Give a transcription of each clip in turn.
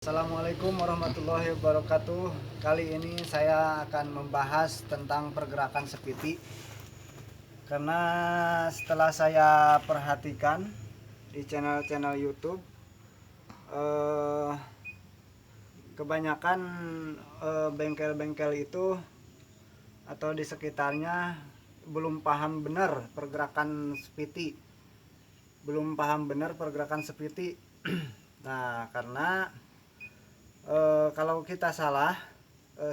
Assalamualaikum warahmatullahi wabarakatuh. Kali ini saya akan membahas tentang pergerakan sepiti. Karena setelah saya perhatikan di channel-channel YouTube, kebanyakan bengkel-bengkel itu atau di sekitarnya belum paham benar pergerakan sepiti. Nah, karena kalau kita salah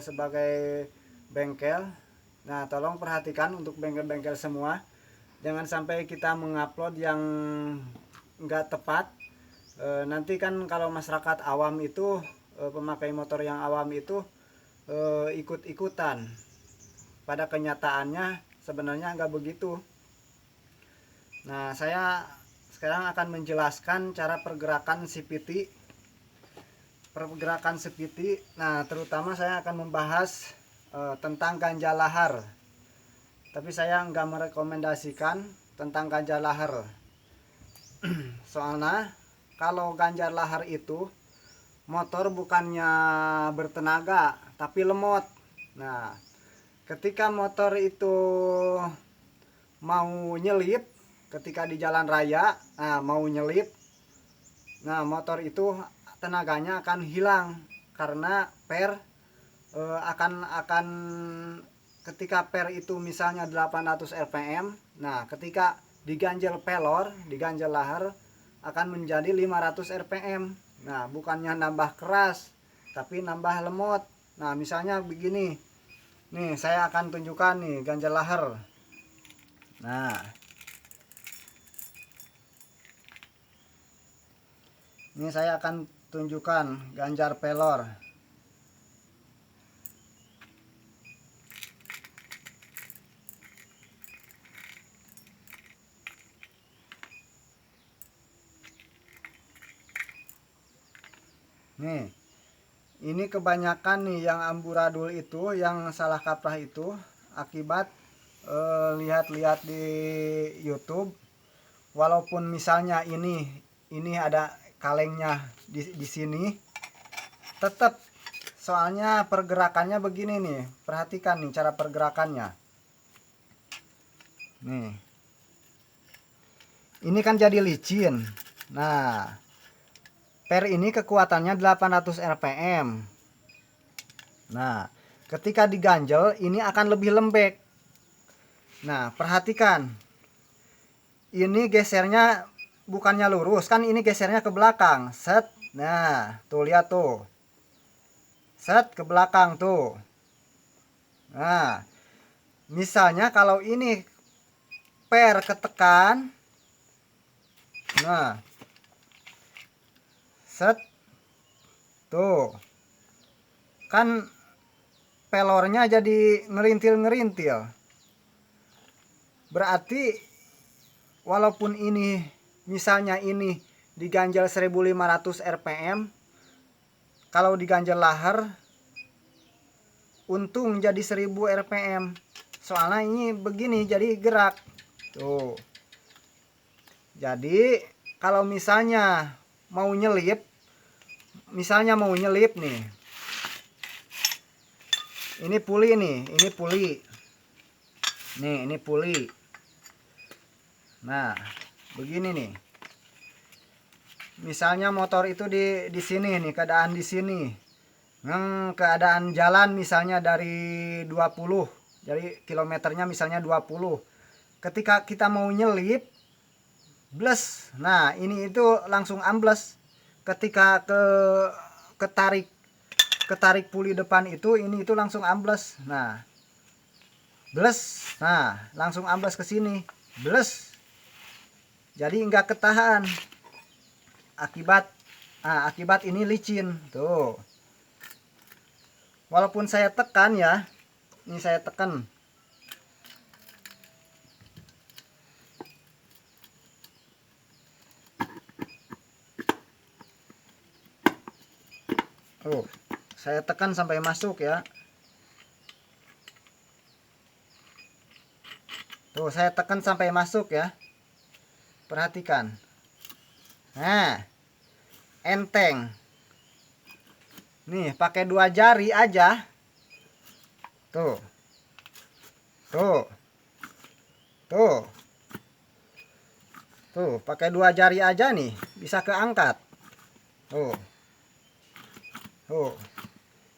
sebagai bengkel, nah tolong perhatikan untuk bengkel-bengkel semua, jangan sampai kita mengupload yang nggak tepat. Nanti kan kalau masyarakat awam itu, pemakai motor yang awam itu ikut-ikutan, pada kenyataannya sebenarnya nggak begitu. Nah, saya sekarang akan menjelaskan cara pergerakan CVT. Nah, terutama saya akan membahas tentang ganjal lahar. Tapi saya nggak merekomendasikan tentang ganjal lahar. Soalnya kalau ganjal lahar itu motor bukannya bertenaga tapi lemot. Nah, ketika motor itu mau nyelip, ketika di jalan raya, mau nyelip, nah motor itu tenaganya akan hilang karena akan ketika itu misalnya 800 rpm, nah ketika diganjel pelor, diganjel lahar akan menjadi 500 rpm. Nah, bukannya nambah keras tapi nambah lemot. Nah, misalnya begini nih, saya akan tunjukkan nih ganjel lahar. Nah, ini saya akan tunjukkan ganjar pelor. Nih, ini kebanyakan nih yang amburadul itu, yang salah kaprah itu akibat lihat-lihat di YouTube. Walaupun misalnya ini ada kalengnya di sini, tetap, soalnya pergerakannya begini nih. Perhatikan nih cara pergerakannya. Nih. Ini kan jadi licin. Nah, ini kekuatannya 800 rpm. Nah, ketika diganjel ini akan lebih lembek. Nah, perhatikan. Ini gesernya bukannya lurus, kan ini gesernya ke belakang. Set. Nah, tuh lihat tuh. Set ke belakang tuh. Nah, misalnya kalau ini ketekan. Nah, set. Tuh. Kan pelornya jadi ngerintil-ngerintil. Berarti walaupun ini misalnya ini diganjel 1500 rpm, kalau diganjel lahar untung jadi 1000 rpm. Soalnya ini begini jadi gerak. Tuh. Jadi kalau misalnya mau nyelip nih. Ini puli nih, ini puli. Nih, ini puli. Nah, begini nih. Misalnya motor itu di sini nih, keadaan di sini. Keadaan jalan misalnya dari 20. Jadi kilometernya misalnya 20. Ketika kita mau nyelip, bles. Nah, ini itu langsung ambles. Ketika ketarik puli depan itu, ini itu langsung ambles. Nah, bles. Nah, langsung ambles ke sini. Bles. Jadi enggak ketahan. Akibat ini licin. Tuh. Walaupun saya tekan ya. Ini saya tekan. Saya tekan sampai masuk ya. Tuh, saya tekan sampai masuk ya. Perhatikan. Nah, enteng. Nih, pakai 2 jari aja. Tuh. Tuh. Tuh. Tuh, pakai 2 jari aja nih, bisa keangkat. Tuh. Tuh.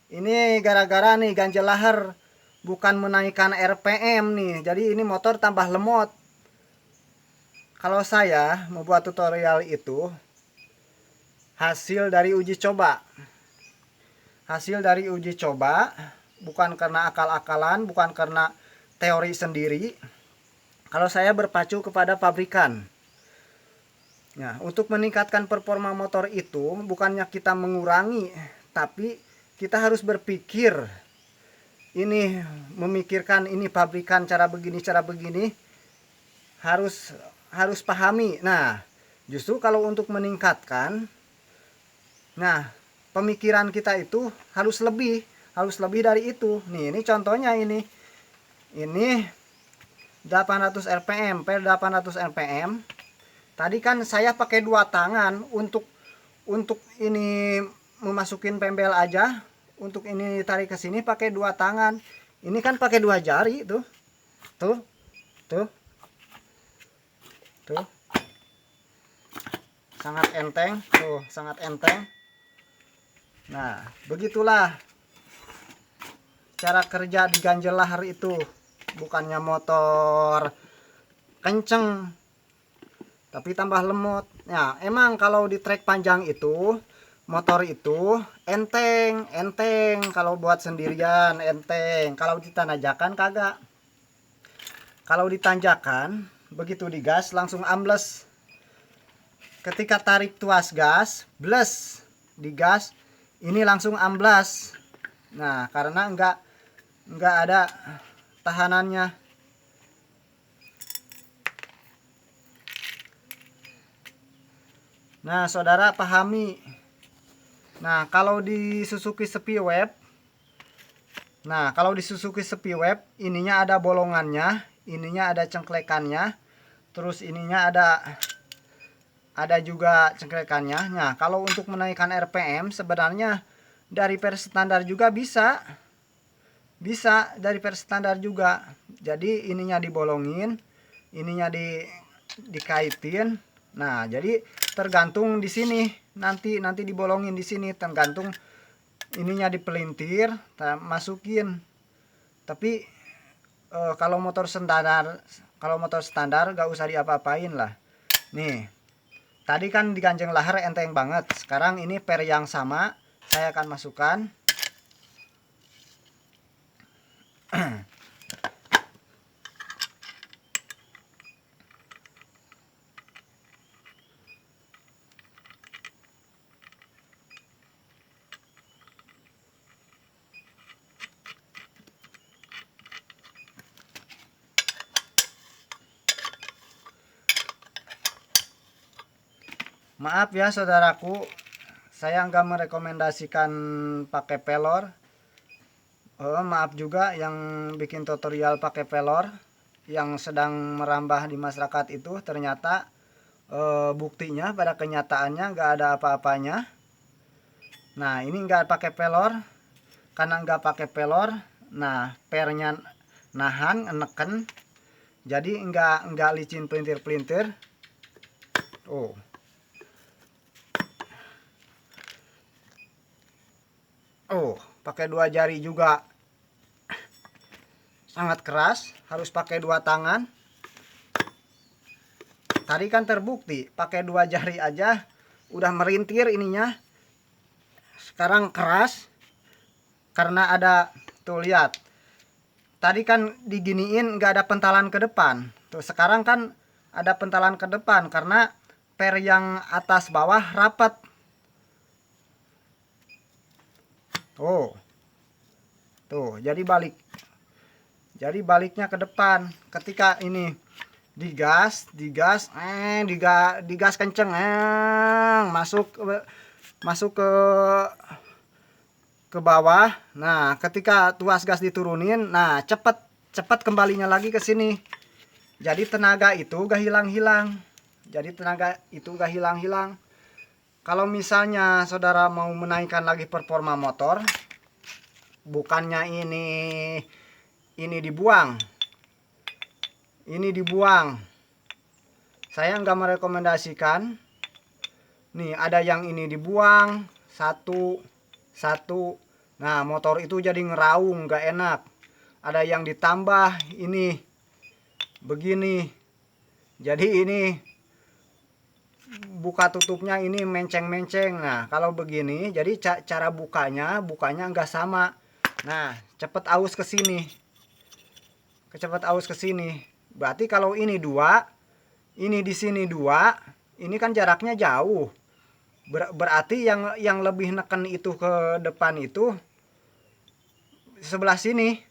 Ini gara-gara nih ganjel lahar bukan menaikkan RPM nih. Jadi ini motor tambah lemot. Kalau saya membuat tutorial itu hasil dari uji coba. Hasil dari uji coba, bukan karena akal-akalan, bukan karena teori sendiri. Kalau saya berpacu kepada pabrikan. Nah, untuk meningkatkan performa motor itu bukannya kita mengurangi, tapi kita harus berpikir. Ini memikirkan ini pabrikan cara begini, harus pahami. Nah, justru kalau untuk meningkatkan, nah, pemikiran kita itu harus lebih dari itu. Nih, ini contohnya ini 800 rpm per 800 rpm. Tadi kan saya pakai 2 tangan untuk ini memasukin pembel aja. Untuk ini tarik ke sini pakai 2 tangan. Ini kan pakai 2 jari tuh. Tuh. Tuh. Tuh. Sangat enteng, tuh, sangat enteng. Nah, begitulah cara kerja di ganjel lahar itu. Bukannya motor kenceng, tapi tambah lemot. Nah, emang kalau di trek panjang itu, motor itu enteng. Kalau buat sendirian enteng. Kalau ditanajakan kagak. Kalau ditanjakan, begitu digas langsung ambles. Ketika tarik tuas gas, bles, digas, ini langsung amblas. Nah, karena enggak ada tahanannya. Nah, saudara pahami. Nah, kalau di Suzuki Speedwave, ininya ada bolongannya, ininya ada cengklekannya, terus ininya ada juga cengklekannya. Nah, kalau untuk menaikkan RPM sebenarnya dari versi standar juga bisa dari versi standar juga. Jadi ininya dibolongin, ininya dikaitin. Nah, jadi tergantung di sini, nanti dibolongin di sini, tergantung ininya dipelintir, masukin. Tapi kalau motor standar gak usah diapa-apain lah. Nih, tadi kan di ganjel lahar enteng banget. Sekarang ini per yang sama saya akan masukkan. Maaf ya saudaraku, saya nggak merekomendasikan pakai pelor. Maaf juga yang bikin tutorial pakai pelor, yang sedang merambah di masyarakat itu ternyata buktinya pada kenyataannya nggak ada apa-apanya. Nah, ini nggak pakai pelor, karena nggak pakai pelor, nah pernya nahan, neken, jadi nggak licin pelintir-pelintir. Pakai 2 jari juga sangat keras, harus pakai 2 tangan. Tadi kan terbukti pakai 2 jari aja udah merintir ininya. Sekarang keras karena ada, tuh lihat. Tadi kan diginiin nggak ada pentalan ke depan. Tuh sekarang kan ada pentalan ke depan karena per yang atas bawah rapat. Tuh, jadi baliknya ke depan. Ketika ini digas kenceng, masuk ke bawah. Nah, ketika tuas gas diturunin, nah cepat kembalinya lagi ke sini. Jadi tenaga itu gak hilang-hilang. kalau misalnya saudara mau menaikkan lagi performa motor, bukannya ini dibuang, saya nggak merekomendasikan. Nih ada yang ini dibuang satu. Nah motor itu jadi ngeraung, nggak enak. Ada yang ditambah ini begini, jadi ini buka tutupnya ini menceng-menceng. Nah kalau begini jadi cara bukanya nggak sama. Nah cepet aus ke sini, berarti kalau ini dua, ini di sini dua, ini kan jaraknya jauh. Berarti yang lebih neken itu ke depan itu sebelah sini.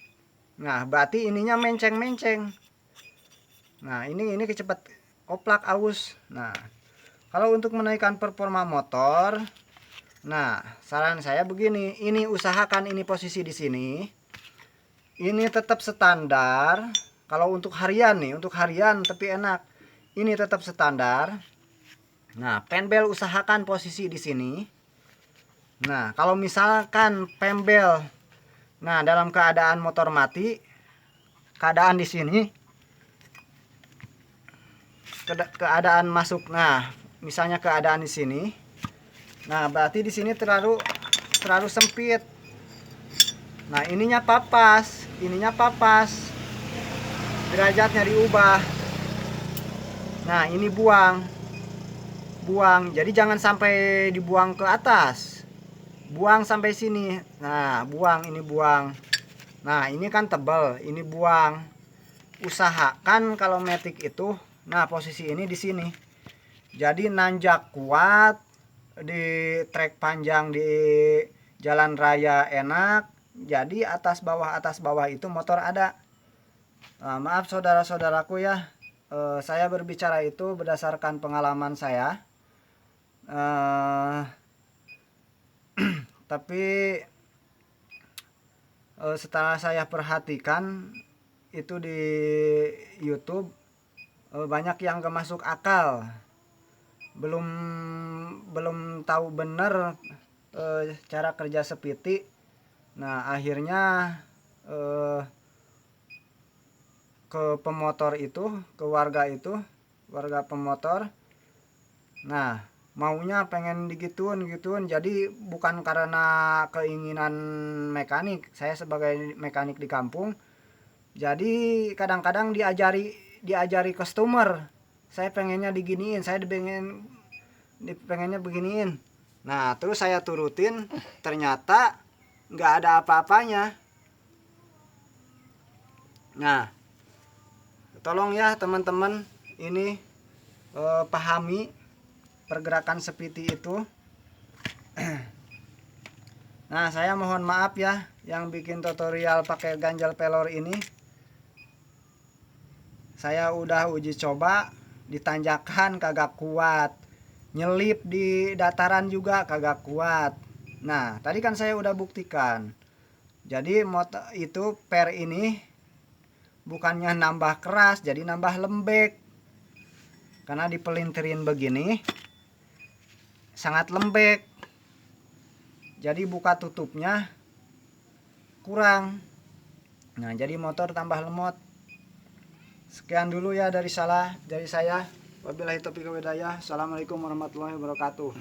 Nah berarti ininya menceng-menceng. Nah ini kecepet oplak aus. Nah kalau untuk menaikkan performa motor, nah saran saya begini, ini usahakan ini posisi di sini, ini tetap standar. Kalau untuk harian nih, tapi enak, ini tetap standar. Nah penbel usahakan posisi di sini. Nah kalau misalkan pembel, nah dalam keadaan motor mati, keadaan di sini, keadaan masuk. Nah misalnya keadaan di sini, nah berarti di sini terlalu sempit. Nah ininya papas, derajatnya diubah. Nah ini buang, jadi jangan sampai dibuang ke atas, buang sampai sini. Nah ini buang. Nah ini kan tebal, ini buang. Usahakan kalau matic itu, nah posisi ini di sini, jadi nanjak kuat, di trek panjang di jalan raya enak. Jadi atas bawah itu motor ada. Nah, maaf saudara-saudaraku ya, saya berbicara itu berdasarkan pengalaman saya. Tapi setelah saya perhatikan itu di YouTube, banyak yang gak masuk akal, belum tahu benar cara kerja sepiti. Nah akhirnya ke pemotor itu, ke warga pemotor, nah maunya pengen digituin, jadi bukan karena keinginan mekanik. Saya sebagai mekanik di kampung, jadi kadang-kadang diajari customer, saya pengennya diginiin, pengennya beginiin. Nah terus saya turutin, ternyata nggak ada apa-apanya. Nah tolong ya teman-teman, ini pahami pergerakan sepiti itu. Nah saya mohon maaf ya yang bikin tutorial pakai ganjal pelor ini. Saya udah uji coba, ditanjakan kagak kuat, nyelip di dataran juga kagak kuat. Nah tadi kan saya udah buktikan. Jadi motor itu per ini bukannya nambah keras, jadi nambah lembek. Karena dipelintirin begini sangat lembek, jadi buka tutupnya kurang. Nah jadi motor tambah lemot. Sekian dulu ya dari saya. Wabillahi taufiq wal hidayah. Assalamualaikum warahmatullahi wabarakatuh.